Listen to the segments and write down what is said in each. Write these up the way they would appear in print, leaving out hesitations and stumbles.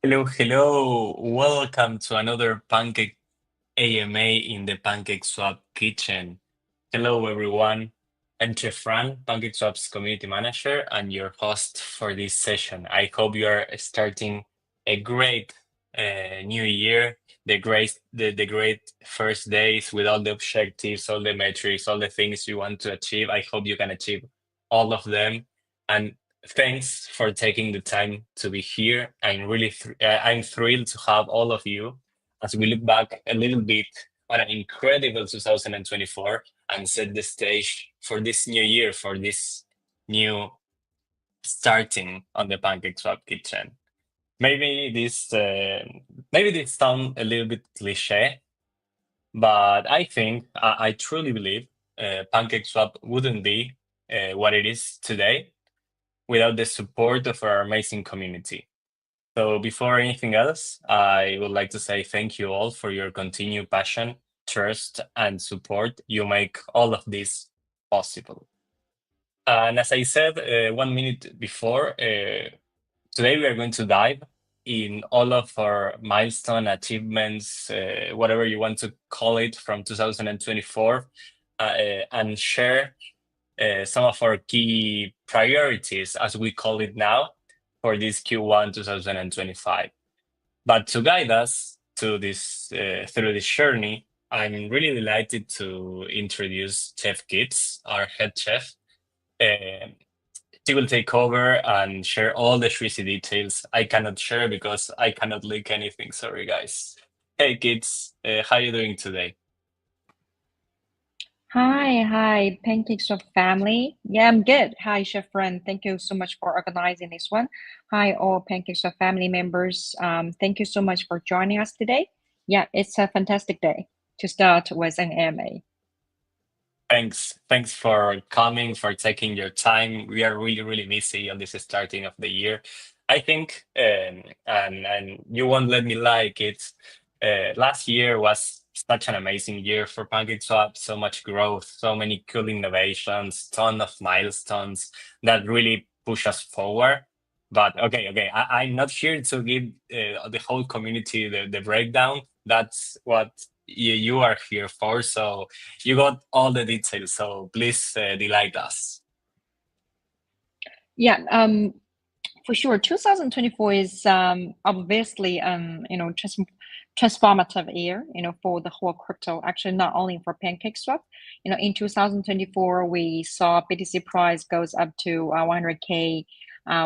Hello, hello. Welcome to another Pancake AMA in the PancakeSwap kitchen. Hello, everyone. I'm Chef Fran, PancakeSwap's community manager and your host for this session. I hope you are starting a great new year, the great first days with all the objectives, all the metrics, all the things you want to achieve. I hope you can achieve all of them. And thanks for taking the time to be here. I'm thrilled to have all of you as we look back a little bit on an incredible 2024 and set the stage for this new year, for this new starting on the PancakeSwap kitchen. Maybe this sounds a little bit cliche, but I truly believe PancakeSwap wouldn't be what it is today without the support of our amazing community. So before anything else, I would like to say thank you all for your continued passion, trust, and support. You make all of this possible. And as I said 1 minute before, today we are going to dive in all of our milestone achievements, whatever you want to call it, from 2024, and share some of our key priorities, as we call it now, for this Q1 2025. But to guide us to this through this journey, I'm really delighted to introduce Chef Kitts, our head chef. Um, she will take over and share all the juicy details I cannot share because I cannot leak anything. Sorry, guys. Hey, kids, how you doing today? Hi, PancakeSwap family. Yeah, I'm good. Hi, Chef Ren. Thank you so much for organizing this one. Hi, all PancakeSwap family members. Thank you so much for joining us today. Yeah, it's a fantastic day to start with an AMA. Thanks for coming, for taking your time. We are really busy on this starting of the year. I think, and you won't let me like it. Last year was such an amazing year for PancakeSwap. So much growth, so many cool innovations, ton of milestones that really push us forward. But okay, I'm not here to give the whole community the breakdown. That's what you are here for. So you got all the details, so please delight us. Yeah, for sure. 2024 is obviously transformative year, for the whole crypto. Actually, not only for PancakeSwap. In 2024, we saw BTC price goes up to 100K.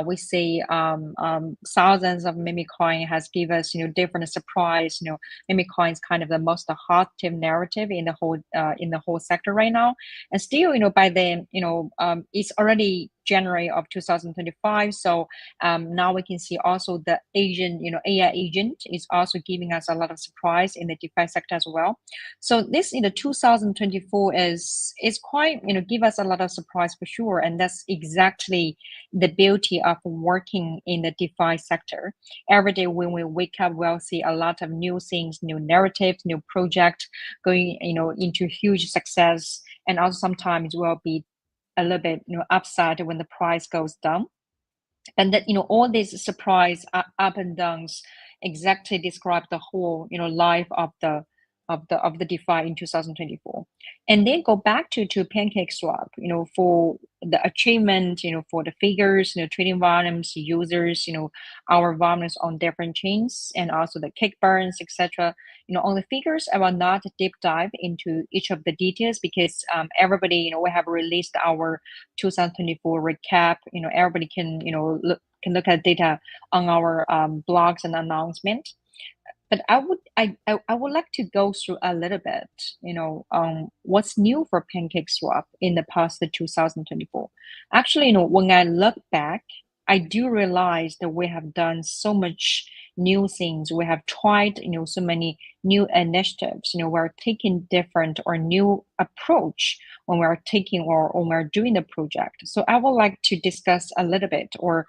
We see thousands of meme coin has give us different surprise. Meme coin is kind of the most hot tip narrative in the whole sector right now. And still, by then, it's already January of 2025. So now we can see also the agent, AI agent is also giving us a lot of surprise in the DeFi sector as well. So this in the 2024 is quite, give us a lot of surprise for sure. And that's exactly the beauty of working in the DeFi sector. Every day when we wake up, we'll see a lot of new things, new narratives, new project going, into huge success. And also sometimes will be a little bit, upside when the price goes down. And that, all these surprise up and downs exactly describe the whole, life of the DeFi in 2024. And then go back to PancakeSwap, for the achievement, for the figures, trading volumes, users, our volumes on different chains, and also the kick burns, etc. On the figures, I will not deep dive into each of the details because everybody, we have released our 2024 recap. Everybody can, look at data on our blogs and announcement. But I would like to go through a little bit, what's new for PancakeSwap in the past 2024. Actually, when I look back, I do realize that we have done so much new things. We have tried, so many new initiatives. We're taking different or new approach when we're taking or when we're doing the project. So I would like to discuss a little bit or,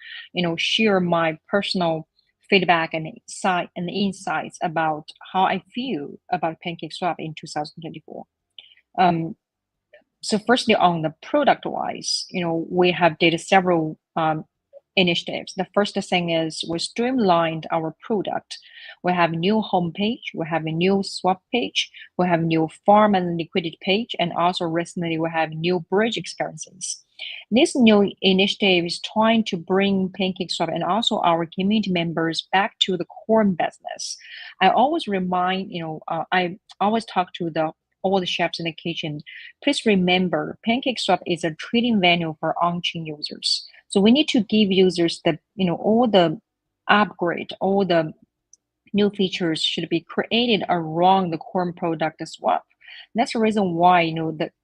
share my personal feedback and insights about how I feel about PancakeSwap in 2024. Um, so firstly, on the product wise, we have did several initiatives. The first thing is we streamlined our product. We have new homepage, we have a new swap page, we have new farm and liquidity page, and also recently we have new bridge experiences. This new initiative is trying to bring PancakeSwap and also our community members back to the core business. I always remind, I always talk to all the chefs in the kitchen. Please remember, PancakeSwap is a trading venue for on-chain users. So we need to give users all the upgrade, all the new features should be created around the core product swap. That's the reason why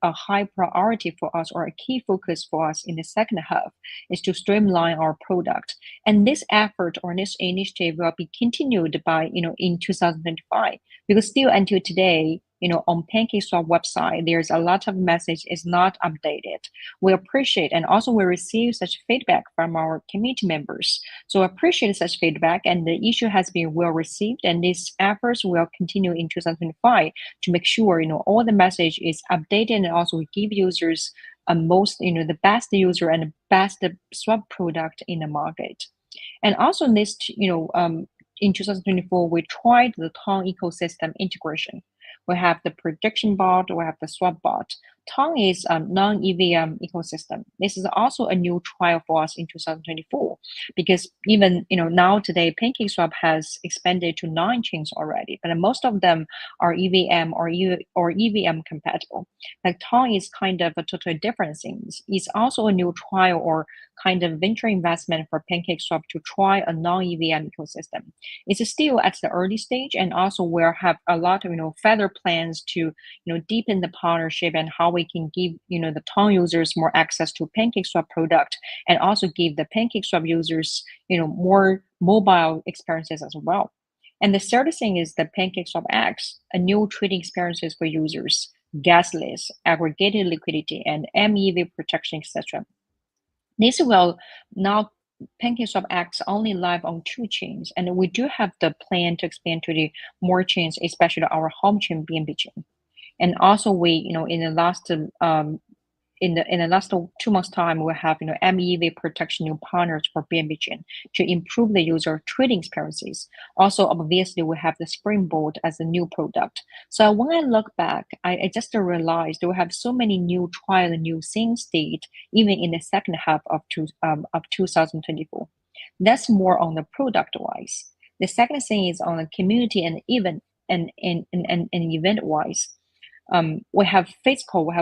a high priority for us or a key focus for us in the second half is to streamline our product. And this effort or this initiative will be continued by in 2025 because still until today, on PancakeSwap website, there's a lot of message is not updated. We appreciate and also we receive such feedback from our community members. So I appreciate such feedback and the issue has been well received and these efforts will continue in 2025 to make sure, all the message is updated and also we give users the best user and the best swap product in the market. And also this, in 2024, we tried the Tong ecosystem integration. We have the prediction bot, we have the swap bot. Tong is a non-EVM ecosystem. This is also a new trial for us in 2024 because even now today PancakeSwap has expanded to 9 chains already, but most of them are EVM or EVM compatible. Like Tong is kind of a totally different thing. It's also a new trial or kind of venture investment for PancakeSwap to try a non-EVM ecosystem. It's still at the early stage, and also we'll have a lot of further plans to deepen the partnership and how we can give the Tong users more access to PancakeSwap product, and also give the PancakeSwap users more mobile experiences as well. And the third thing is the PancakeSwap X, a new trading experiences for users, gasless, aggregated liquidity, and MEV protection, etc. This will now PancakeSwap X only live on 2 chains, and we do have the plan to expand to the more chains, especially our home chain BNB chain. And also we, in the last in the last 2 months time, we have MEV protection new partners for BNB chain to improve the user trading experiences. Also, obviously, we have the Springboard as a new product. So when I look back, I just realized we have so many new trial and new things did even in the second half of 2024. That's more on the product wise. The second thing is on the community and event and event wise. We have physical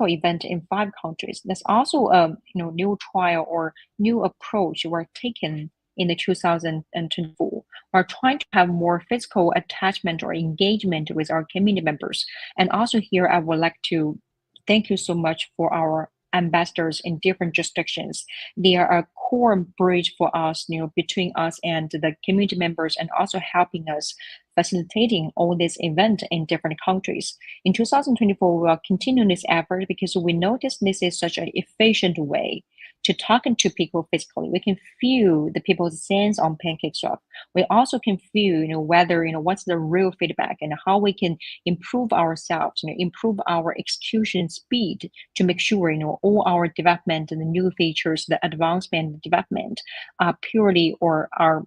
event in 5 countries. That's also a new trial or new approach we're taking in the 2024. We're trying to have more physical attachment or engagement with our community members. And also here, I would like to thank you so much for our ambassadors in different jurisdictions. They are a core bridge for us, between us and the community members, and also helping us facilitating all this event in different countries. In 2024, we will continue this effort because we noticed this is such an efficient way to talking to people physically. We can feel the people's sense on PancakeSwap. We also can feel, whether, what's the real feedback and how we can improve ourselves, improve our execution speed to make sure, all our development and the new features, the advancement and development are purely or are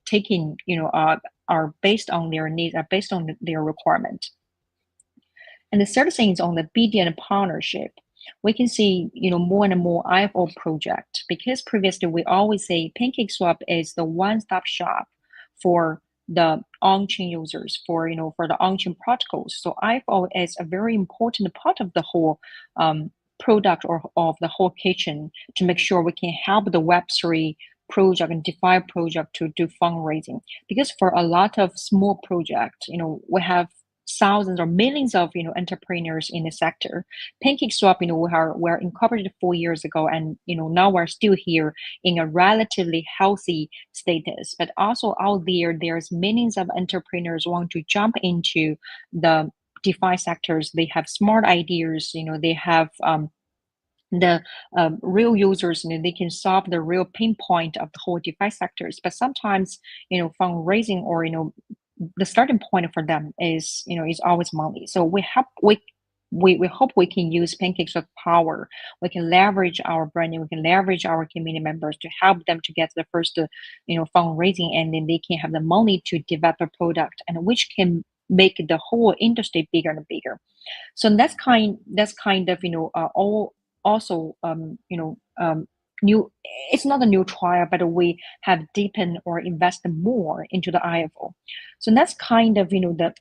taking, are based on their needs, are based on their requirement. And the third thing is on the BDN partnership. We can see, more and more IFO project because previously we always say PancakeSwap is the one-stop shop for the on-chain users, for the on-chain protocols. So IFO is a very important part of the whole product or of the whole kitchen to make sure we can help the Web3 project and DeFi project to do fundraising. Because for a lot of small projects, we have thousands or millions of entrepreneurs in the sector. PancakeSwap, we're incorporated 4 years ago, and now we're still here in a relatively healthy status. But also out there's millions of entrepreneurs want to jump into the DeFi sectors. They have smart ideas. They have the real users, they can solve the real pain point of the whole DeFi sectors. But sometimes, fundraising or the starting point for them is always money. So we we hope we can use PancakeSwap power. We can leverage our branding, we can leverage our community members to help them to get the first fundraising, and then they can have the money to develop a product, and which can make the whole industry bigger and bigger. So that's kind of all also new. It's not a new trial, but we have deepened or invested more into the IFO. So that's kind of the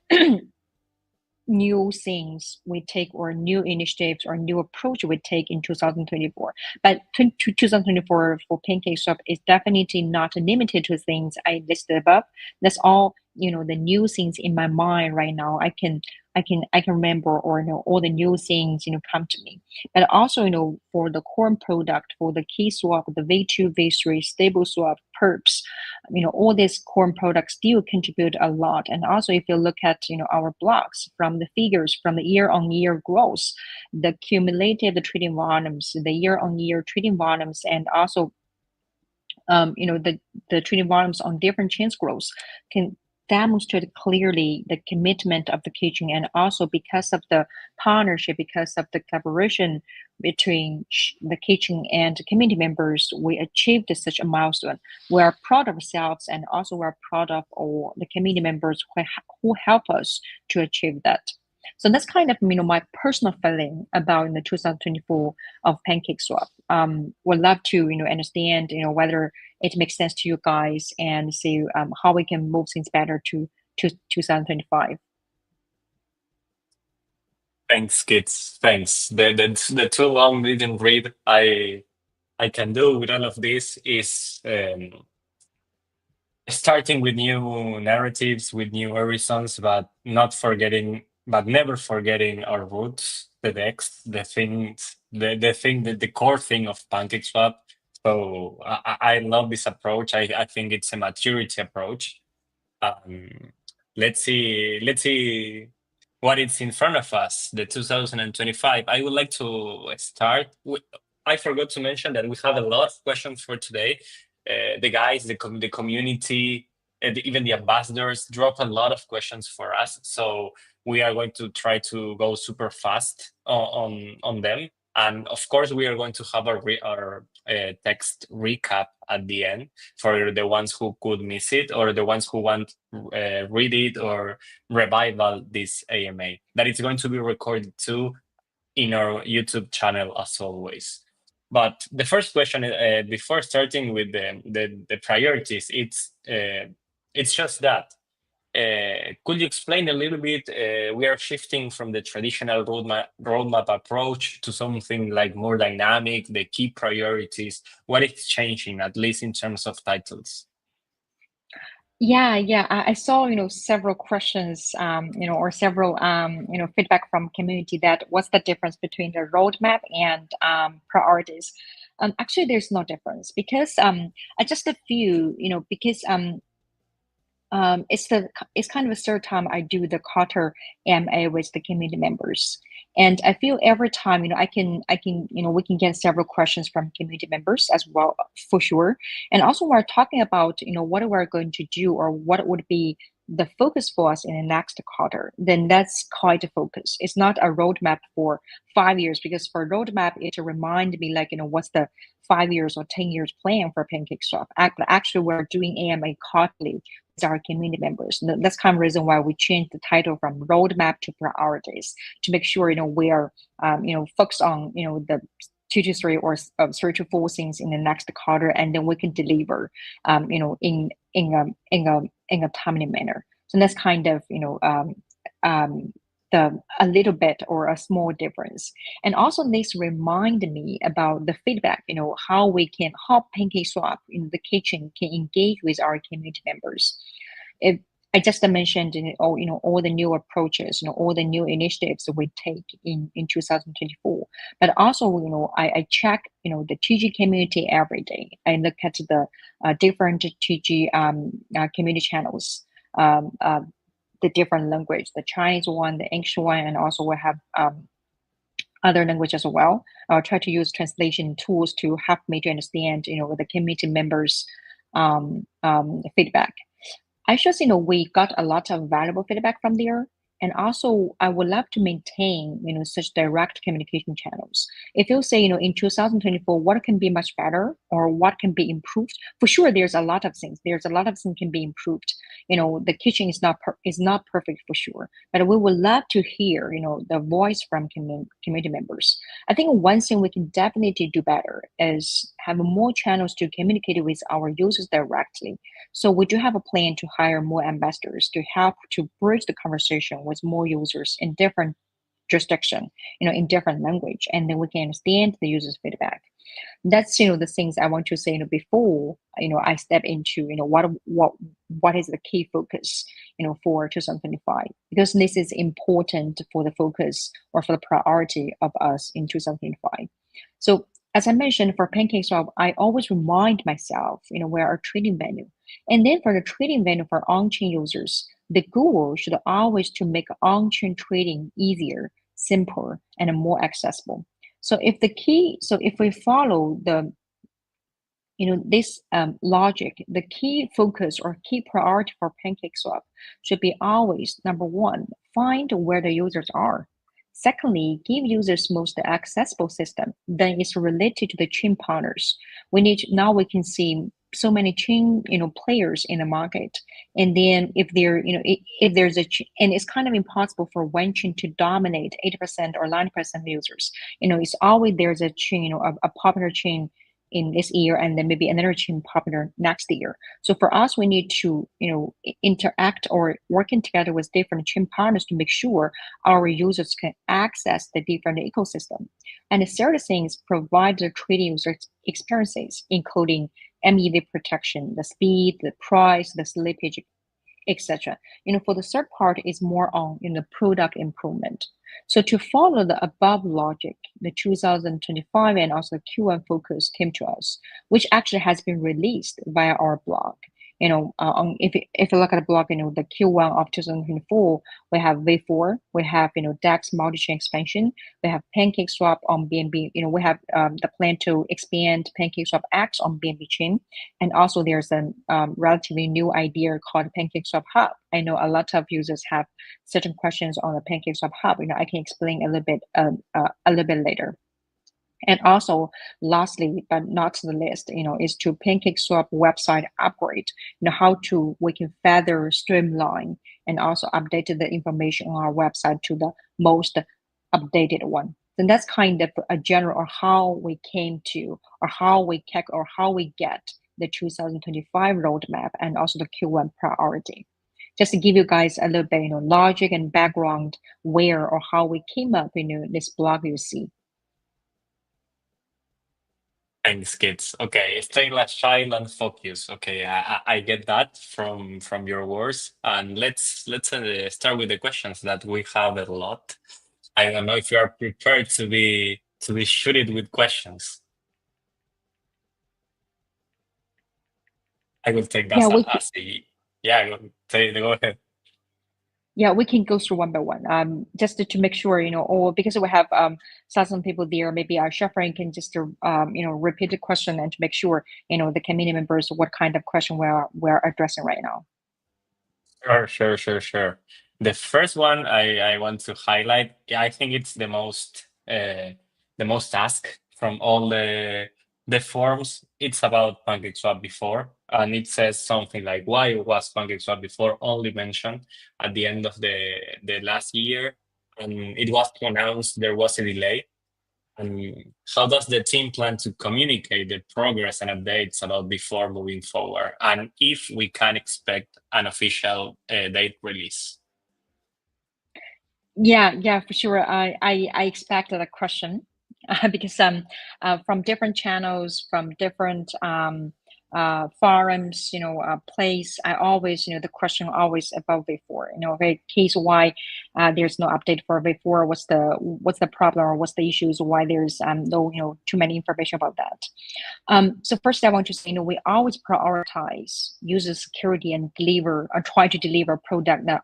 new things we take, or new initiatives or new approach we take in 2024. But 2024 for PancakeSwap is definitely not limited to things I listed above. That's all the new things in my mind right now. I can remember, or all the new things come to me. But also for the core product, for the key swap, the V2, V3, stable swap, perps, all these core products still contribute a lot. And also if you look at our blocks, from the figures, from the year-on-year growth, the cumulative trading volumes, the year-on-year trading volumes, and also the trading volumes on different chains growth can demonstrate clearly the commitment of the kitchen. And also because of the partnership, because of the collaboration between the kitchen and community members, we achieved such a milestone. We are proud of ourselves, and also we're proud of all the community members who help us to achieve that. So that's kind of my personal feeling about in the 2024 of PancakeSwap. Would love to understand whether it makes sense to you guys, and see how we can move things better to 2025. Thanks, kids. Thanks. The too long didn't read I can do with all of this is starting with new narratives, with new horizons, but never forgetting our roots, the decks, the things, the thing, the core thing of PancakeSwap. So I love this approach. I think it's a maturity approach. Um, let's see what is in front of us, the 2025. I would like to start with, I forgot to mention that we have a lot of questions for today. The guys, the community, and even the ambassadors drop a lot of questions for us. So we are going to try to go super fast on them. And of course, we are going to have our text recap at the end for the ones who could miss it, or the ones who want read it or revival this AMA. That it's going to be recorded too in our YouTube channel as always. But the first question, before starting with the priorities, it's just that. Could you explain a little bit? We are shifting from the traditional roadmap approach to something like more dynamic, the key priorities. What is changing, at least in terms of titles? Yeah. I saw, several questions, or several, feedback from community, that what's the difference between the roadmap and priorities. Actually, there's no difference, because I just a few, because it's kind of a third time I do the Carter AMA with the community members, and I feel every time I can we can get several questions from community members as well, for sure. And also we're talking about what we're going to do, or what would be the focus for us in the next quarter. Then that's quite a focus. It's not a roadmap for 5 years, because for roadmap it remind me like what's the 5 years or 10 years plan for PancakeSwap. Actually, we're doing AMA quarterly with our community members. That's kind of reason why we changed the title from roadmap to priorities, to make sure we are focused on the 2 to 3 or 3 to 4 things in the next quarter, and then we can deliver in a timely manner. So that's kind of a little bit or a small difference. And also this remind me about the feedback, how we can help PancakeSwap in the kitchen can engage with our community members. If I just mentioned all the new approaches, all the new initiatives we take in 2024. But also, I check the TG community every day. I look at the different TG community channels, the different language, the Chinese one, the English one, and also we have other language as well. I'll try to use translation tools to help me to understand, the community members' feedback. I just, we got a lot of valuable feedback from there. And also, I would love to maintain, such direct communication channels. If you say, in 2024, what can be much better or what can be improved? For sure, there's a lot of things. There's a lot of things can be improved. The kitchen is not perfect for sure, but we would love to hear, the voice from community members. I think one thing we can definitely do better is have more channels to communicate with our users directly. So we do have a plan to hire more ambassadors to help to bridge the conversation with more users in different jurisdiction, in different language, and then we can understand the user's feedback. That's the things I want to say before I step into what is the key focus for 2025, because this is important for the focus or for the priority of us in 2025. So as I mentioned, for PancakeSwap, I always remind myself we're a trading venue, and then for the trading venue for on-chain users, the goal should always to make on-chain trading easier, simpler, and more accessible. So if we follow the this logic, the key focus or key priority for PancakeSwap should be always number one, find where the users are. Secondly, give users most accessible system. Then it's related to the chain partners. Now we can see so many chain players in the market, and then if there if there's and it's kind of impossible for one chain to dominate 80% or 90% of users. It's always there's a chain, a popular chain in this year, and then maybe another chain popular next year. So for us, we need to interact or working together with different chain partners to make sure our users can access the different ecosystem. And the third thing is provide the trading user experiences, including MEV protection, the speed, the price, the slippage, etc. For the third part is more on the product improvement. So to follow the above logic, the 2025 and also the Q1 focus came to us, which actually has been released via our blog. If you look at the blog, the Q1 of 2024, we have V4, we have DEX multi-chain expansion, we have PancakeSwap on BNB. We have the plan to expand PancakeSwap X on BNB chain, and also there's a relatively new idea called PancakeSwap Hub. I know a lot of users have certain questions on the PancakeSwap Hub. I can explain a little bit later. And also, lastly, but not the least, is to PancakeSwap website upgrade. We can further streamline and also update the information on our website to the most updated one. And that's kind of a general or how we came to, or how we get the 2025 roadmap and also the Q1 priority. Just to give you guys a little bit, logic and background where or how we came up in this blog you see. Thanks, kids. Okay, stay agile and focus. Okay, I get that from your words, and let's start with the questions that we have a lot. I don't know if you are prepared to be shooted with questions. I will take that Yeah, as a yeah. Go ahead. Yeah, we can go through one by one. Just to make sure, or because we have some people there, maybe our Sheffield can just repeat the question and to make sure the community members what kind of question we're addressing right now. Sure. The first one I want to highlight, yeah, I think it's the most asked from all the forms. It's about PancakeSwap before, and it says something like, why was PancakeSwap before only mentioned at the end of the last year, and it was announced there was a delay. And how does the team plan to communicate the progress and updates about before moving forward? And if we can expect an official date release? Yeah, for sure. I expected a question because from different channels, from different forums, place. I always, the question always about V4. Okay, case why there's no update for V4. What's the problem or what's the issues? Why there's no too many information about that. So first, I want to say, we always prioritize user security and try to deliver product that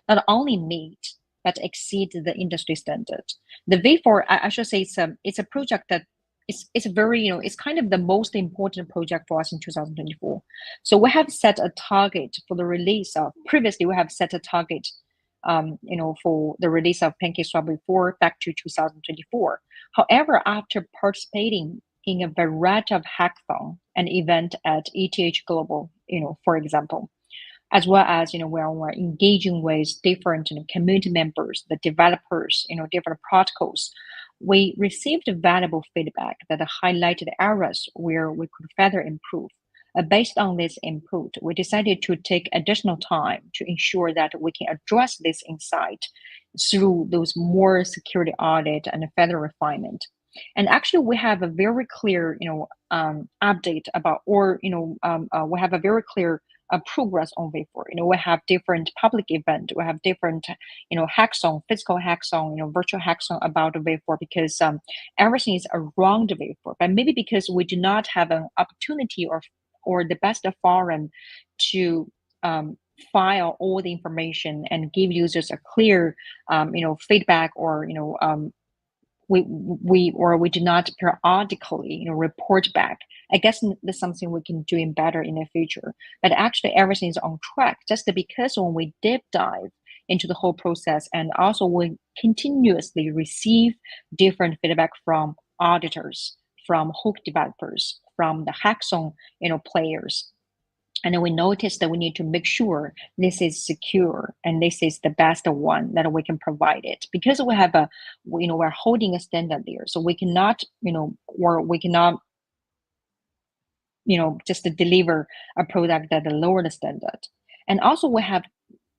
not only meet but exceed the industry standard. The V4, I should say, it's a project that it's very, it's kind of the most important project for us in 2024. So we have set a target for the release of, previously we have set a target for the release of PancakeSwap before back to 2024. However, after participating in a variety of hackathon and event at ETH Global, for example, as well as where we're engaging with different community members, the developers, different protocols, we received valuable feedback that highlighted areas where we could further improve. Based on this input, we decided to take additional time to ensure that we can address this insight through those more security audit and further refinement. And actually, we have a very clear, update about, or we have a very clear progress on V4. We have different public event, we have different, hackathon, physical hackathon, virtual hackathon about V4 because everything is around V4. But maybe because we do not have an opportunity or the best forum to file all the information and give users a clear, feedback or we do not periodically report back. I guess that's something we can do better in the future. But actually, everything is on track just because when we deep dive into the whole process, and also we continuously receive different feedback from auditors, from hook developers, from the hackathon players. And then we noticed that we need to make sure this is secure and this is the best one that we can provide it, because we have we're holding a standard there, so we cannot or we cannot just deliver a product that lower the standard. And also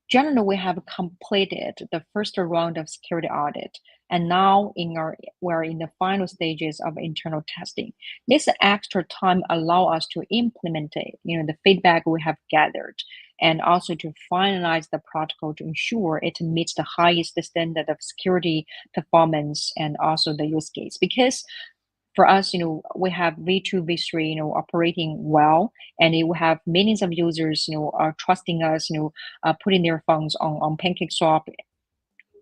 generally we have completed the first round of security audit, and now we're in the final stages of internal testing. This extra time allow us to implement the feedback we have gathered, and also to finalize the protocol to ensure it meets the highest standard of security, performance, and also the use case. Because for us, we have V2, V3, operating well, and we have millions of users, are trusting us, putting their funds on PancakeSwap.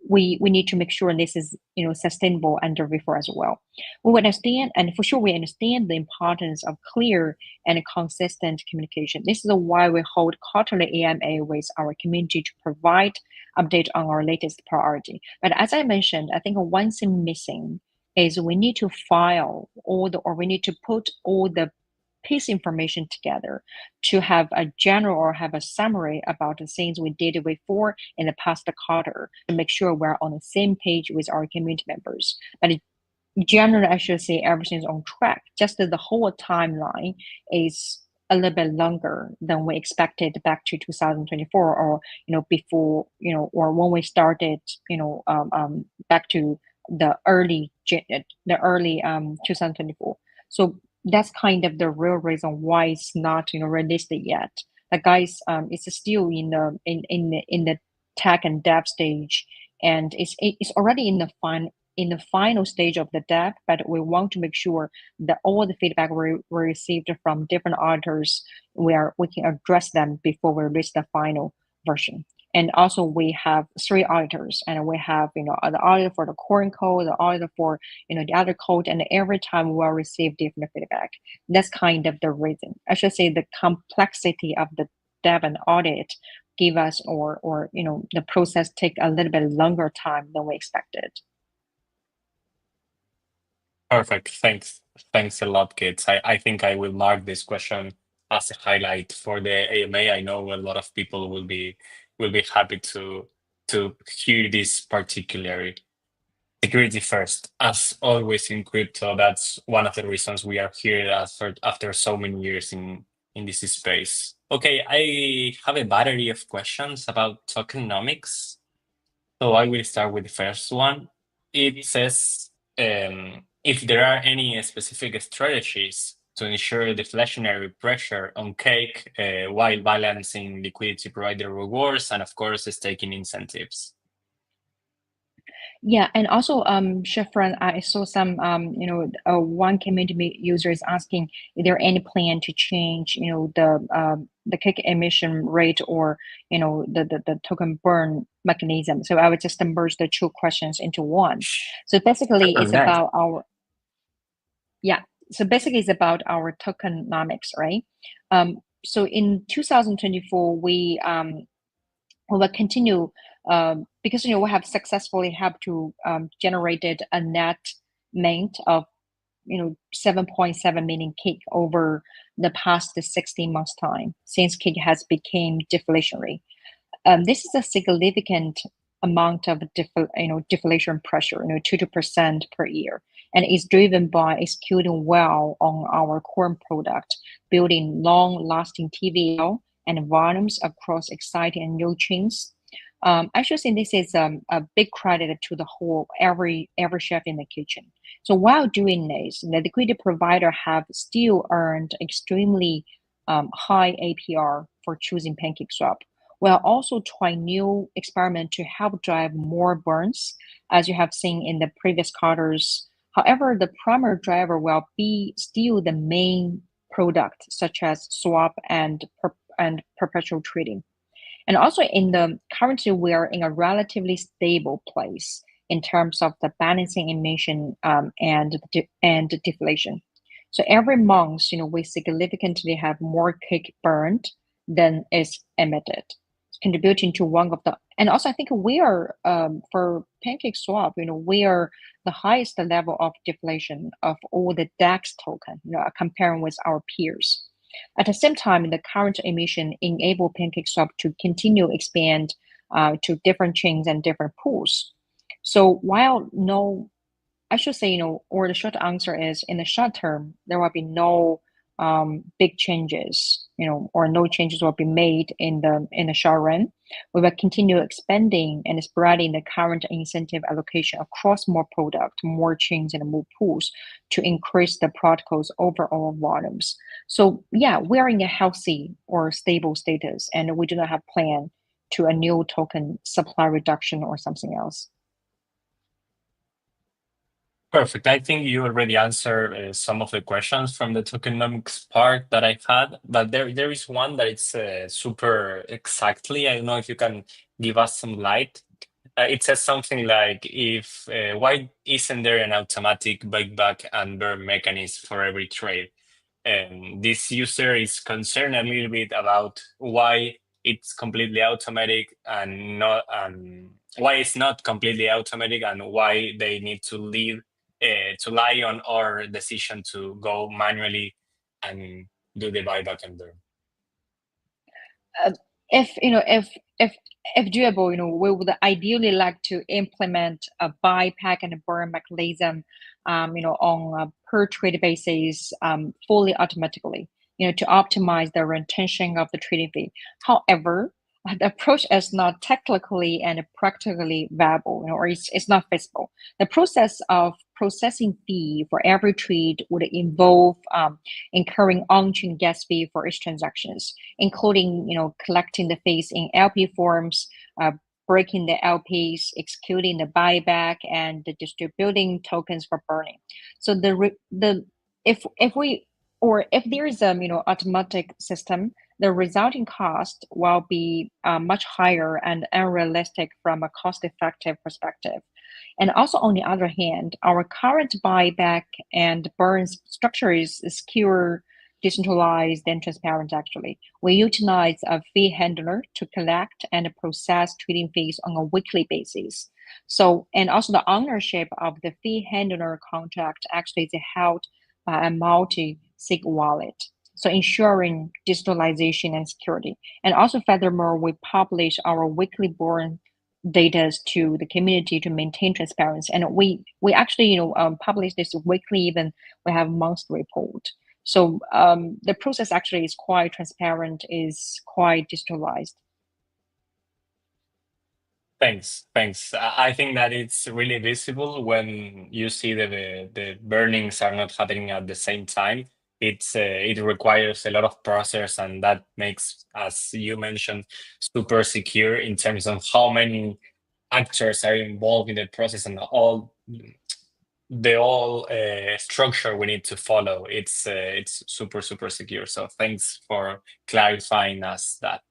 We need to make sure this is, sustainable under V4 as well. We understand, and for sure we understand the importance of clear and consistent communication. This is why we hold quarterly AMA with our community to provide update on our latest priority. But as I mentioned, I think one thing missing is we need to we need to put all the piece information together to have a general or have a summary about the things we did before in the past quarter to make sure we're on the same page with our community members. But generally, I should say everything's on track. Just that the whole timeline is a little bit longer than we expected back to 2024, or before, or when we started, back to the early 2024. So that's kind of the real reason why it's not released yet. The guys, it's still in the tech and dev stage, and it's already in the final stage of the dev. But we want to make sure that all the feedback we received from different auditors, we can address them before we release the final version. And also we have 3 auditors, and we have the auditor for the core code, the auditor for the other code, and every time we'll receive different feedback. That's kind of the reason. I should say the complexity of the dev and audit give us or the process take a little bit longer time than we expected. Perfect. Thanks a lot, kids. I think I will mark this question as a highlight for the AMA. I know a lot of people will be happy to hear this particularly. Security first, as always in crypto. That's one of the reasons we are here after so many years in this space. Okay, I have a battery of questions about tokenomics. So I will start with the first one. It says if there are any specific strategies to ensure deflationary pressure on cake while balancing liquidity provider rewards and, of course, staking incentives. Yeah, and also, Shifran, I saw some, one community user is asking, is there any plan to change, the cake emission rate or, the token burn mechanism? So I would just merge the 2 questions into one. So basically, Oh, it's nice. about it's about our tokenomics, right? So in 2024, we will continue because we have successfully helped to generated a net mint of 7.7 million cake over the past 16 months time since cake has become deflationary. This is a significant amount of deflation pressure, 2% per year, and is driven by executing well on our core product, building long-lasting TVL and volumes across exciting and new chains. I should say this is a big credit to the whole every chef in the kitchen. So while doing this, the liquidity provider have still earned extremely high APR for choosing PancakeSwap, while also trying new experiment to help drive more burns, as you have seen in the previous quarters. However, the primary driver will be still the main product, such as swap and perpetual trading. And also in the currently we are in a relatively stable place in terms of the balancing emission and deflation. So every month, we significantly have more cake burned than is emitted, contributing to one of the. And also, I think we are for PancakeSwap, we are the highest level of deflation of all the DEX token, comparing with our peers. At the same time, the current emission enable PancakeSwap to continue expand to different chains and different pools. So while no, I should say, or the short answer is in the short term, there will be no big changes, or no changes will be made in the short run. We will continue expanding and spreading the current incentive allocation across more product, more chains, and more pools to increase the protocol's overall volumes. So yeah, we are in a healthy or stable status, and we do not have plan to a new token supply reduction or something else. Perfect. I think you already answered some of the questions from the tokenomics part that I've had, but there is one that it's super exactly. I don't know if you can give us some light. It says something like, "If why isn't there an automatic buyback and burn mechanism for every trade?" And this user is concerned a little bit about why it's completely automatic and not why it's not completely automatic and why they need to leave to lie on our decision to go manually and do the buyback and burn. Uh, if doable, we would ideally like to implement a buy, pack, and burn mechanism, on a per trade basis, fully automatically, to optimize the retention of the trading fee. However, the approach is not technically and practically viable, or it's not feasible. The process of processing fee for every trade would involve incurring on-chain gas fee for each transactions, including collecting the fees in LP forms, breaking the LPs, executing the buyback, and distributing tokens for burning. So if there is a automatic system, the resulting cost will be much higher and unrealistic from a cost-effective perspective. And also, on the other hand, our current buyback and burn structure is secure, decentralized, and transparent, actually. We utilize a fee handler to collect and process trading fees on a weekly basis. So, and also the ownership of the fee handler contract actually is held by a multi-sig wallet. So ensuring digitalization and security. And also furthermore, we publish our weekly burn data to the community to maintain transparency. And we actually publish this weekly, even we have monthly report. So the process actually is quite transparent, is quite digitalized. Thanks. I think that it's really visible when you see the burnings are not happening at the same time. It requires a lot of process, and that makes, as you mentioned, super secure in terms of how many actors are involved in the process and all the whole structure we need to follow. It's super secure. So thanks for clarifying us that.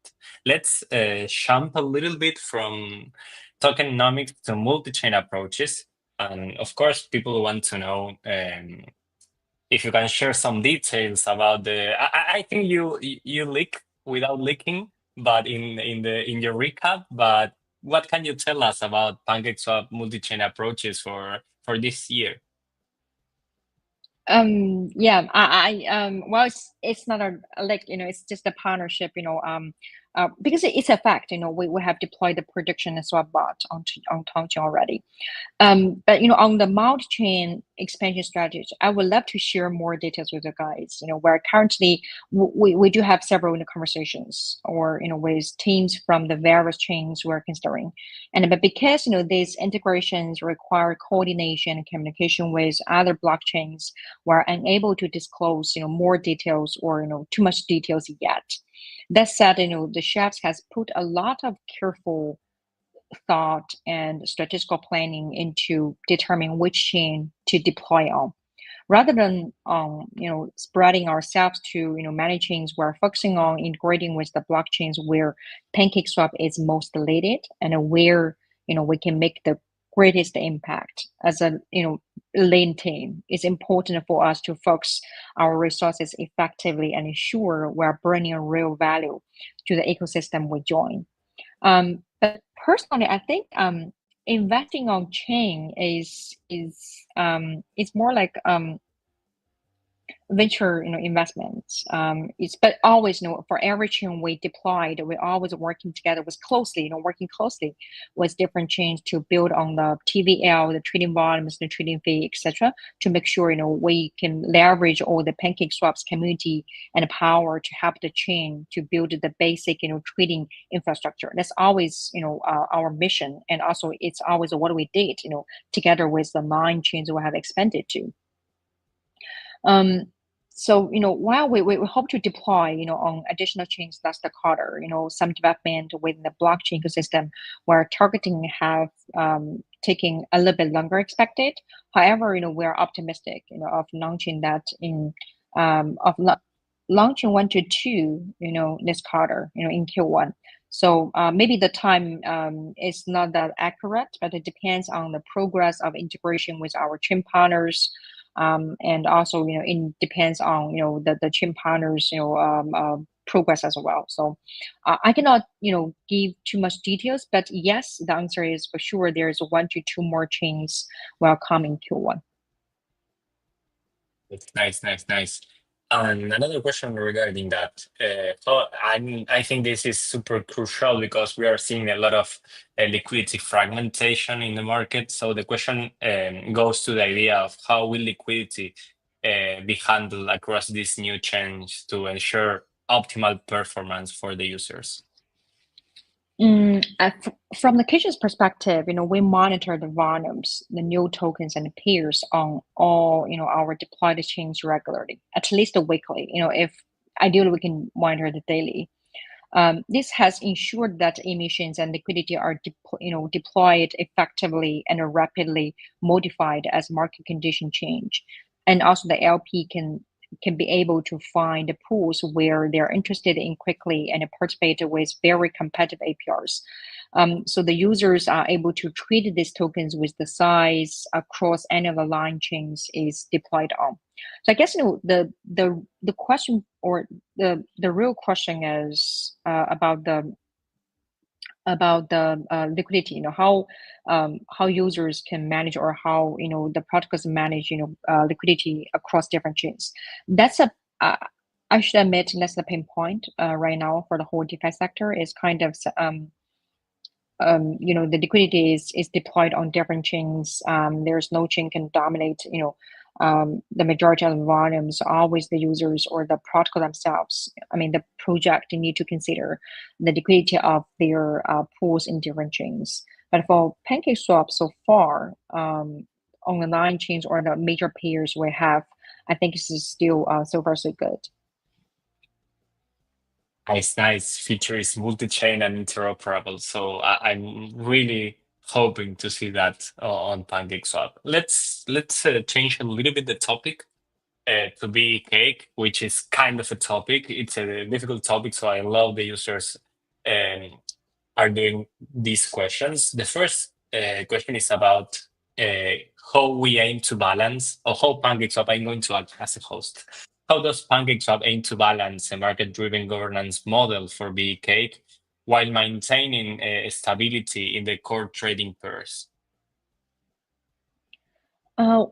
Let's jump a little bit from tokenomics to multi-chain approaches, and of course, people want to know if you can share some details about the. I think you leak without leaking, but in your recap, but what can you tell us about PancakeSwap multi-chain approaches for this year? Yeah, well, it's not a like, it's just a partnership, because it's a fact, we have deployed the prediction and swap bot on Tongchain already. But on the multi-chain expansion strategy, I would love to share more details with you guys. Where currently we do have several conversations, or with teams from the various chains we're considering, and but because these integrations require coordination and communication with other blockchains, we're unable to disclose more details, or too much details yet. That said, the chefs has put a lot of careful thought and statistical planning into determining which chain to deploy on. Rather than spreading ourselves to many chains, we're focusing on integrating with the blockchains where PancakeSwap is most leaded, and where we can make the greatest impact. As a lean team, it's important for us to focus our resources effectively and ensure we're bringing real value to the ecosystem we join. But personally, I think investing on chain is more like venture investments. It's but always for every chain we deployed, we're always working closely with different chains to build on the TVL, the trading volumes, the trading fee, etc., to make sure we can leverage all the PancakeSwap's community and power to help the chain to build the basic trading infrastructure. That's always our mission, and also it's always what we did together with the 9 chains we have expanded to. Um, so, while we hope to deploy, on additional chains last quarter, some development within the blockchain ecosystem where targeting have taking a little bit longer expected. However, we're optimistic, of launching that in launching 1 to 2, this quarter, in Q1. So maybe the time is not that accurate, but it depends on the progress of integration with our chain partners, and also it depends on the chain partners progress as well. So I cannot give too much details, but yes, the answer is for sure there's 1 to 2 more chains will come in Q1. It's nice, nice, nice. And another question regarding that. I think this is super crucial because we are seeing a lot of liquidity fragmentation in the market. So the question goes to the idea of how will liquidity be handled across these new chains to ensure optimal performance for the users. From the kitchen's perspective, we monitor the volumes, the new tokens and pairs on all, our deployed chains regularly, at least weekly. If ideally we can monitor the daily. This has ensured that emissions and liquidity are deployed effectively and rapidly modified as market conditions change, and also the LP can be able to find pools where they're interested in quickly and participate with very competitive APRs. So the users are able to treat these tokens with the size across any of the line chains is deployed on. So I guess the question, or the real question is about the liquidity. How users can manage, or how the protocols manage liquidity across different chains. That's a I should admit that's the pain point right now for the whole DeFi sector. Is kind of the liquidity is deployed on different chains. There's no chain can dominate the majority of the volumes. Always the users or the protocol themselves, I mean the project, need to consider the liquidity of their pools in different chains. But for PancakeSwap so far, on the 9 chains or the major pairs we have, I think this is still so far so good. Nice, nice. Feature is multi-chain and interoperable. So I'm really hoping to see that on PancakeSwap. Let's change a little bit the topic to be cake, which is kind of a topic. It's a difficult topic, so I love the users um, are doing these questions. The first question is about how we aim to balance, or how PancakeSwap, I'm going to act as a host. How does PancakeSwap aim to balance a market-driven governance model for Big Cake while maintaining stability in the core trading pairs?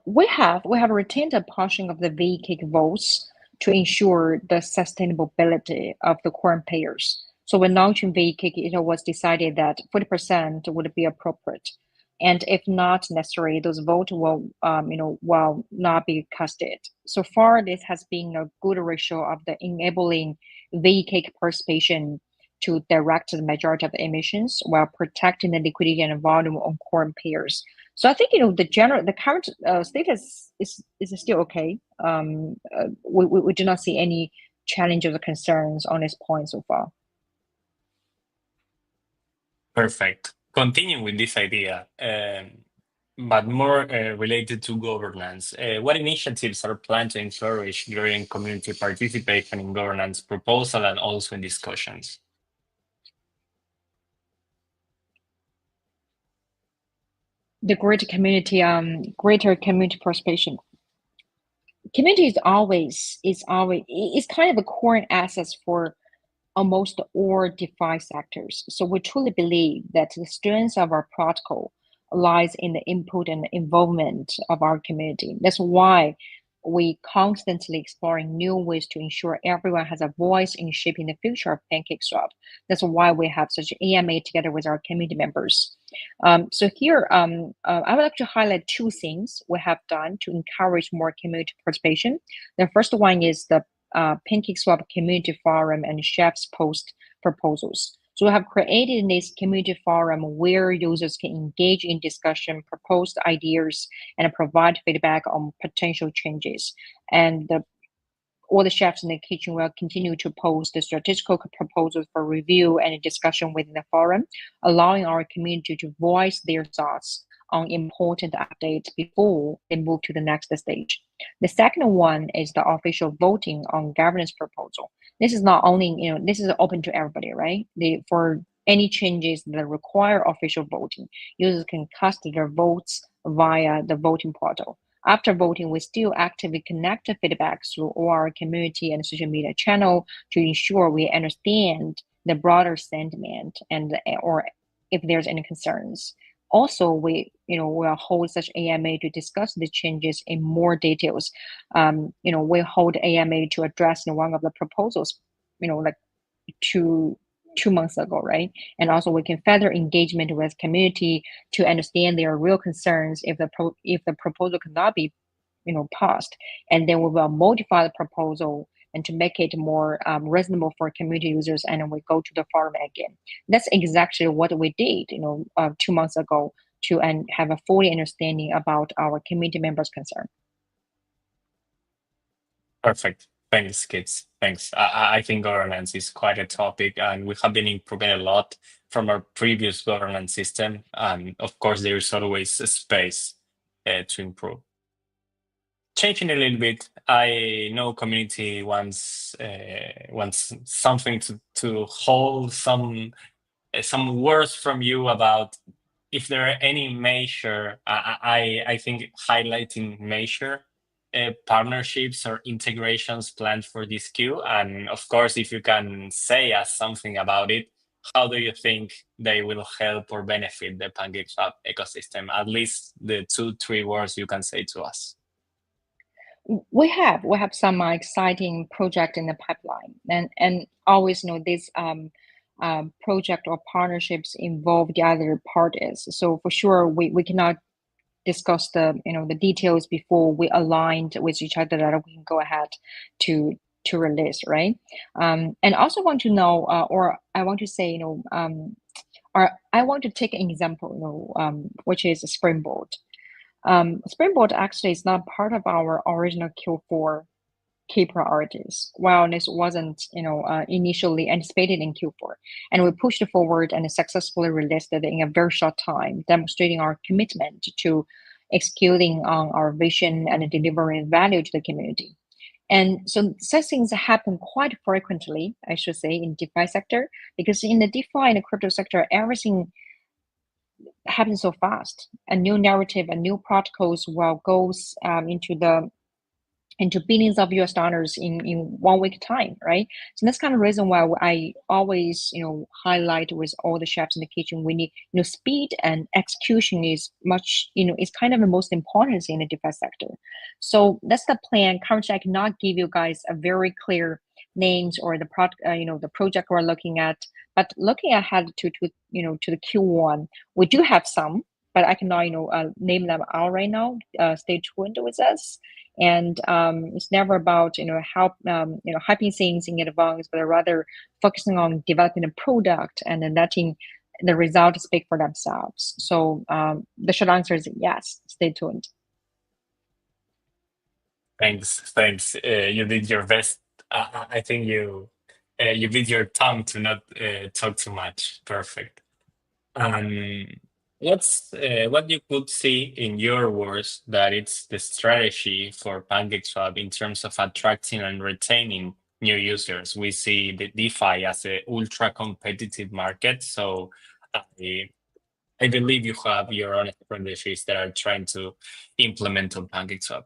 We have retained a portion of the VCake votes to ensure the sustainability of the current payers. So when launching VCake, it was decided that 40% would be appropriate, and if not necessary, those votes will not be casted. So far, this has been a good ratio of the enabling VCake participation to direct the majority of the emissions while protecting the liquidity and volume on current pairs. So I think the current status is still okay. We do not see any challenges or concerns on this point so far. Perfect. Continuing with this idea, but more related to governance, what initiatives are planned to encourage during community participation in governance proposal and also in discussions? The greater community participation. Community is kind of a core asset for almost all DeFi sectors. So we truly believe that the strength of our protocol lies in the input and involvement of our community. That's why we constantly exploring new ways to ensure everyone has a voice in shaping the future of PancakeSwap. That's why we have such AMA together with our community members. So here, I would like to highlight two things we have done to encourage more community participation. The first one is the PancakeSwap community forum and chefs post proposals. So we have created this community forum where users can engage in discussion, propose ideas, and provide feedback on potential changes. And all the chefs in the kitchen will continue to post the strategical proposals for review and discussion within the forum, allowing our community to voice their thoughts on important updates before they move to the next stage. The second one is the official voting on governance proposal. This is not only, this is open to everybody, right? For any changes that require official voting, users can cast their votes via the voting portal. After voting, we still actively connect the feedback through all our community and social media channel to ensure we understand the broader sentiment or if there's any concerns. Also, we'll hold such AMA to discuss the changes in more details. We hold AMA to address one of the proposals, like two months ago, right? And also we can further engagement with community to understand their real concerns if the proposal cannot be passed, and then we will modify the proposal and to make it more reasonable for community users, and then we go to the forum again. That's exactly what we did 2 months ago to and have a fully understanding about our community members concern. Perfect. Thanks, kids. Thanks. I think governance is quite a topic, and we have been improving a lot from our previous governance system. And of course, there is always a space to improve. Changing a little bit, I know community wants something to hold some words from you about if there are any major. I think highlighting major partnerships or integrations planned for this queue, and of course, if you can say us something about it, how do you think they will help or benefit the PancakeSwap ecosystem? At least the 2-3 words you can say to us. We have some exciting project in the pipeline, and always these project or partnerships involve the other parties. So for sure, we cannot discuss the details before we aligned with each other that we can go ahead to release, right? And also want to know, or I want to say, or I want to take an example, which is a Springboard. Springboard actually is not part of our original Q4 key priorities. While this wasn't, initially anticipated in Q4, and we pushed it forward and successfully released it in a very short time, demonstrating our commitment to executing on our vision and delivering value to the community. And so such things happen quite frequently, I should say, in DeFi sector, because in the DeFi and the crypto sector, everything happens so fast. A new narrative, a new protocols will goes into the into billions of US dollars in 1 week time, right? So that's kind of reason why I always, highlight with all the chefs in the kitchen, we need, speed and execution is much, is kind of the most important thing in the DeFi sector. So that's the plan. Currently, I cannot give you guys a very clear names or the product, the project we're looking at. But looking ahead to the Q1, we do have some, but I cannot, name them out right now. Stay tuned with us. And it's never about hyping things in advance, but rather focusing on developing a product and then letting the results speak for themselves. So the short answer is yes. Stay tuned. Thanks. You did your best. I think you bit your tongue to not talk too much. Perfect. Um, what you could see in your words that it's the strategy for PancakeSwap in terms of attracting and retaining new users? We see the DeFi as a ultra competitive market, so I I believe you have your own strategies that are trying to implement on PancakeSwap.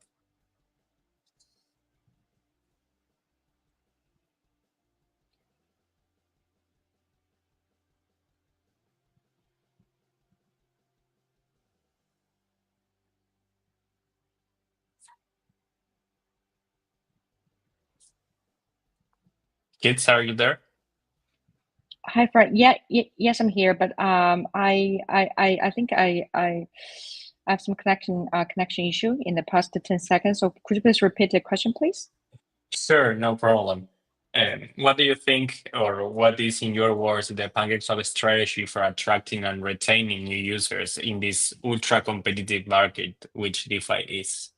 Kids, are you there? Hi, Fred. Yeah, yes, I'm here, but I think I have some connection issue in the past 10 seconds. So could you please repeat the question, please? Sure, no problem. What do you think, or what is, in your words, the PancakeSwap strategy for attracting and retaining new users in this ultra competitive market, which DeFi is?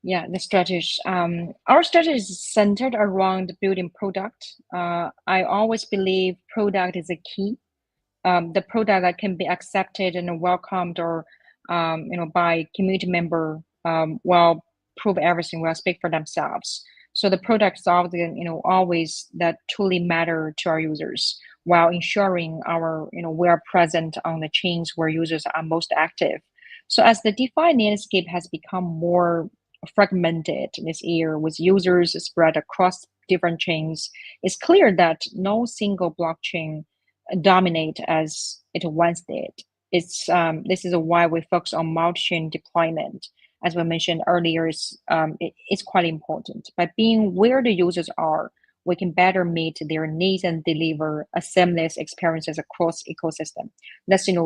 Yeah, the strategy. Our strategy is centered around building product. I always believe product is a key. The product that can be accepted and welcomed or by community member will prove everything will speak for themselves. So the products are the always that truly matter to our users while ensuring our we are present on the chains where users are most active. So as the DeFi landscape has become more fragmented this year with users spread across different chains, it's clear that no single blockchain dominate as it once did. This is why we focus on multi-chain deployment. As we mentioned earlier, it's quite important. By being where the users are, we can better meet their needs and deliver a seamless experiences across ecosystem. That's can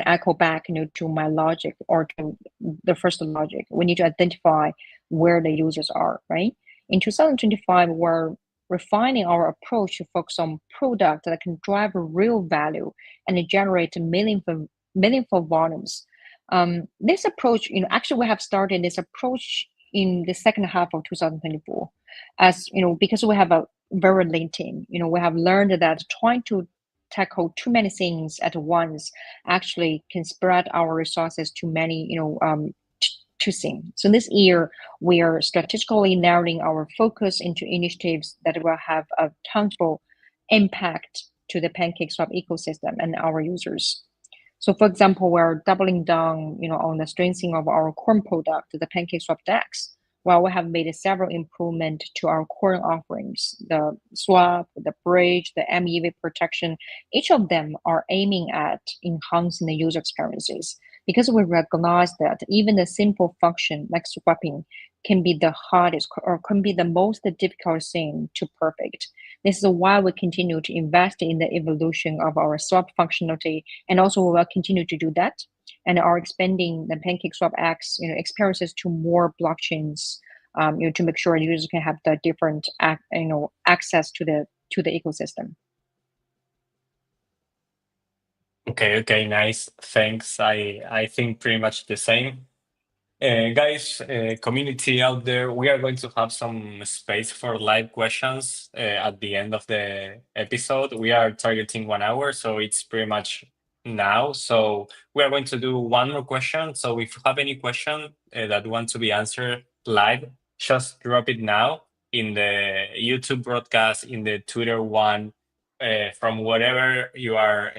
echo back to my logic or to the first logic. We need to identify where the users are, right? In 2025, we're refining our approach to focus on product that can drive real value and generate meaningful volumes. This approach, actually we have started this approach in the second half of 2024, as because we have a very lean team. We have learned that trying to tackle too many things at once actually can spread our resources to many to things. So this year we are strategically narrowing our focus into initiatives that will have a tangible impact to the PancakeSwap ecosystem and our users. So for example, we're doubling down on the strengthening of our core product, the PancakeSwap DEX. While we have made several improvements to our core offerings, the swap, the bridge, the MEV protection, each of them are aiming at enhancing the user experiences because we recognize that even a simple function like swapping can be the hardest or can be the most difficult thing to perfect. This is why we continue to invest in the evolution of our swap functionality, and also we will continue to do that and are expanding the PancakeSwap X experiences to more blockchains, to make sure users can have the different access to the ecosystem. Okay, nice. Thanks. I think pretty much the same. Guys, community out there, we are going to have some space for live questions at the end of the episode. We are targeting 1 hour, so it's pretty much now. So we are going to do one more question. So if you have any question that want to be answered live, just drop it now in the YouTube broadcast, in the Twitter one, from whatever you are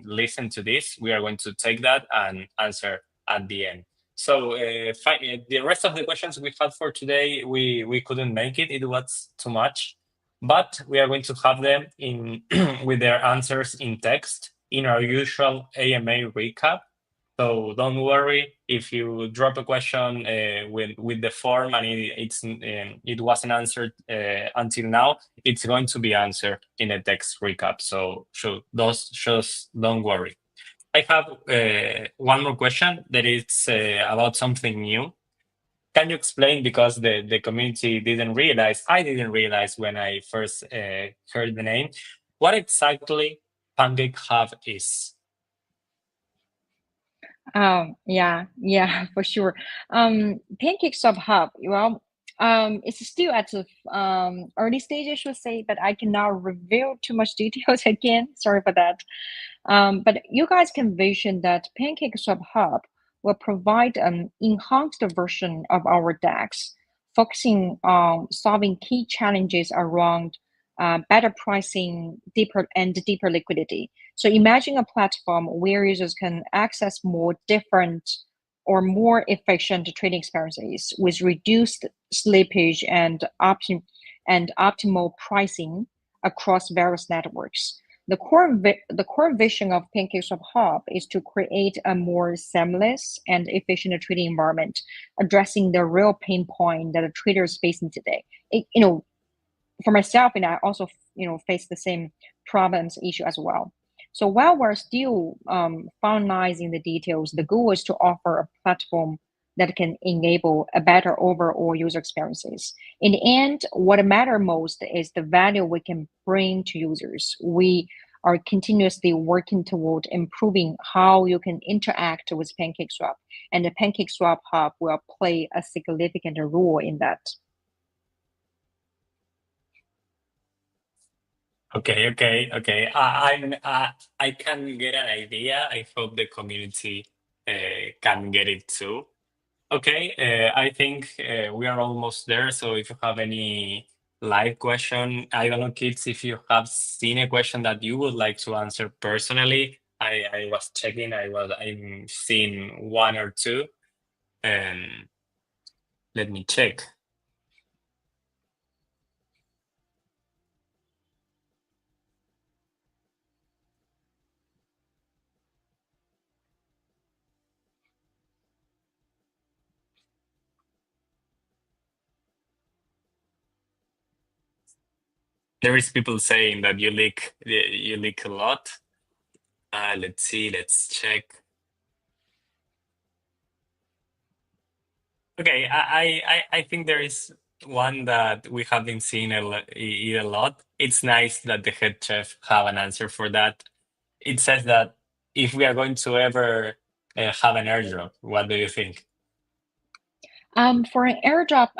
listening to this. We are going to take that and answer at the end. So the rest of the questions we had for today, we couldn't make it. It was too much, but we are going to have them in with their answers in text in our usual AMA recap. So don't worry if you drop a question with the form and it wasn't answered until now. It's going to be answered in a text recap. So those just don't worry. I have one more question that is about something new. Can you explain, because the community didn't realize, I didn't realize when I first heard the name, what exactly Pancake Hub is? Yeah, for sure. PancakeSwap Hub, well, it's still at the early stage, I should say, but I cannot reveal too much details again. Sorry for that. But you guys can vision that PancakeSwap Hub will provide an enhanced version of our DEX, focusing on solving key challenges around better pricing, deeper liquidity. So imagine a platform where users can access more different or more efficient trading experiences with reduced slippage and optimal pricing across various networks. The core vision of PancakeSwap Hub is to create a more seamless and efficient trading environment, addressing the real pain point that the traders facing today. For myself, and I also face the same problems issue as well. So while we're still finalizing the details, the goal is to offer a platform that can enable a better overall user experiences. In the end, what matters most is the value we can bring to users. We are continuously working toward improving how you can interact with PancakeSwap, and the PancakeSwap Hub will play a significant role in that. Okay. I can get an idea. I hope the community can get it too. Okay, I think we are almost there. So if you have any live question, I don't know, kids, if you have seen a question that you would like to answer personally, I was checking. I'm seeing one or two, and let me check. There is people saying that you leak a lot. Let's see, let's check. Okay, I think there is one that we have been seeing a lot. It's nice that the head chef have an answer for that. It says that if we are going to ever have an airdrop, what do you think? For an airdrop,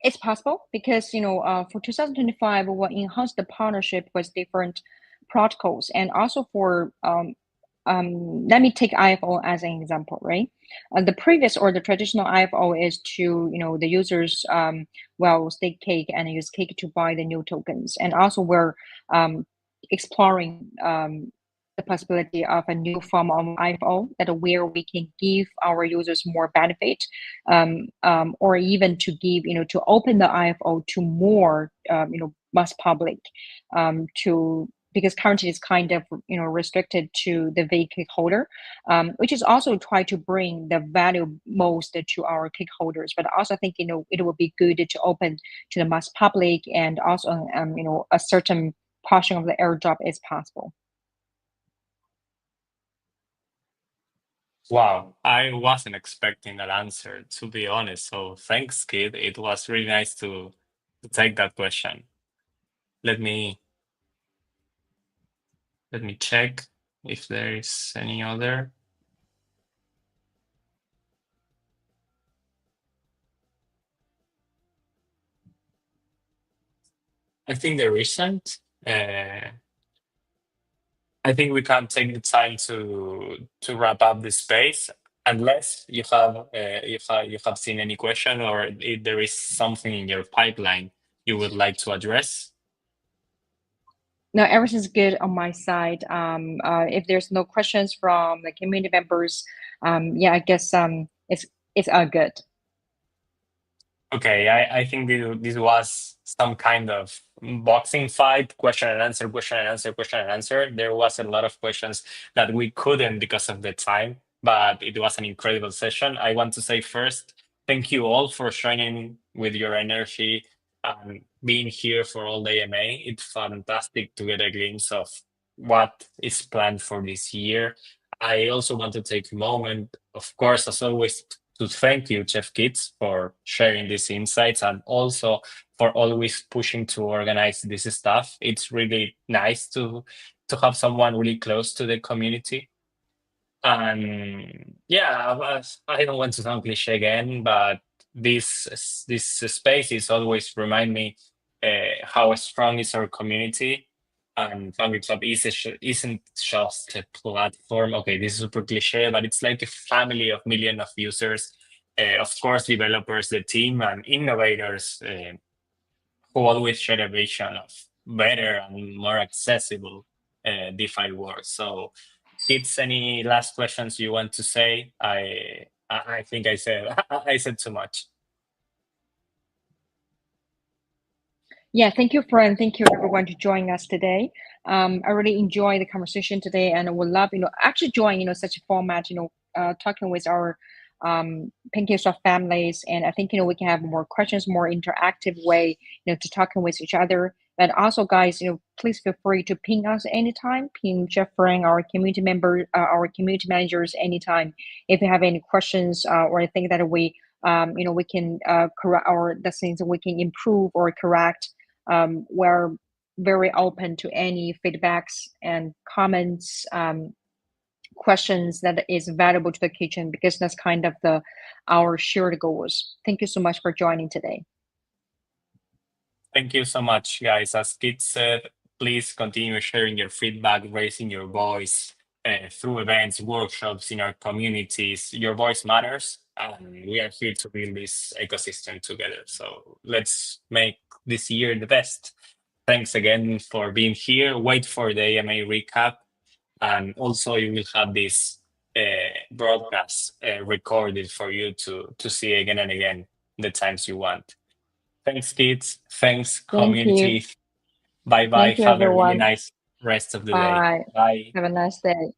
it's it's possible because for 2025 we will enhance the partnership with different protocols, and also for let me take IFO as an example, right? The previous or the traditional IFO is to the users stake cake and use cake to buy the new tokens, and also we're exploring the possibility of a new form of IFO that where we can give our users more benefit, or even to give to open the IFO to more mass public, to because currently it's kind of restricted to the vehicle holder, which is also try to bring the value most to our cake holders. But I also think it would be good to open to the mass public, and also a certain portion of the airdrop is possible. Wow, I wasn't expecting that answer, to be honest. So thanks, kid. It was really nice to take that question. Let me check if there is any other. I think there isn't. I think we can take the time to wrap up this space, unless you have seen any question, or if there is something in your pipeline you would like to address. No, everything's good on my side. If there's no questions from the community members, Yeah, I guess it's good. Okay, I think this was some kind of boxing fight, question and answer, question and answer, question and answer. There was a lot of questions that we couldn't because of the time, but it was an incredible session. I want to say first, thank you all for shining with your energy and being here for all the AMA. It's fantastic to get a glimpse of what is planned for this year. I also want to take a moment, of course, as always, to thank you, Chef Kids, for sharing these insights and also for always pushing to organize this stuff. It's really nice to have someone really close to the community. And yeah, I don't want to sound cliche again, but this space is always remind me how strong is our community. And Foundry Club isn't just a platform. Okay, this is super cliche, but it's like a family of millions of users. Of course, developers, the team, and innovators who always share a vision of better and more accessible DeFi world. So kids, any last questions you want to say? I think I said I said too much. Yeah, thank you, friend. Thank you, everyone, to join us today. I really enjoyed the conversation today, and I would love, actually join, such a format, talking with our PancakeSwap families, and I think, we can have more questions, more interactive way, to talking with each other. And also, guys, please feel free to ping us anytime. Ping Jeff Frank, our community member, our community managers anytime. If you have any questions or think that we can correct or the things that we can improve or correct. We're very open to any feedbacks and comments, questions that is valuable to the kitchen, because that's kind of our shared goals. Thank you so much for joining today. Thank you so much, guys. As Kit said, please continue sharing your feedback, raising your voice through events, workshops in our communities. Your voice matters, and we are here to build this ecosystem together. So let's make this year the best. Thanks again for being here. Wait for the AMA recap, and also you will have this broadcast recorded for you to see again and again the times you want. Thanks, kids. Thanks, Thank you. community. Bye bye. Thank you, Have a really everyone. nice rest of the day. Bye. Bye. Have a nice day.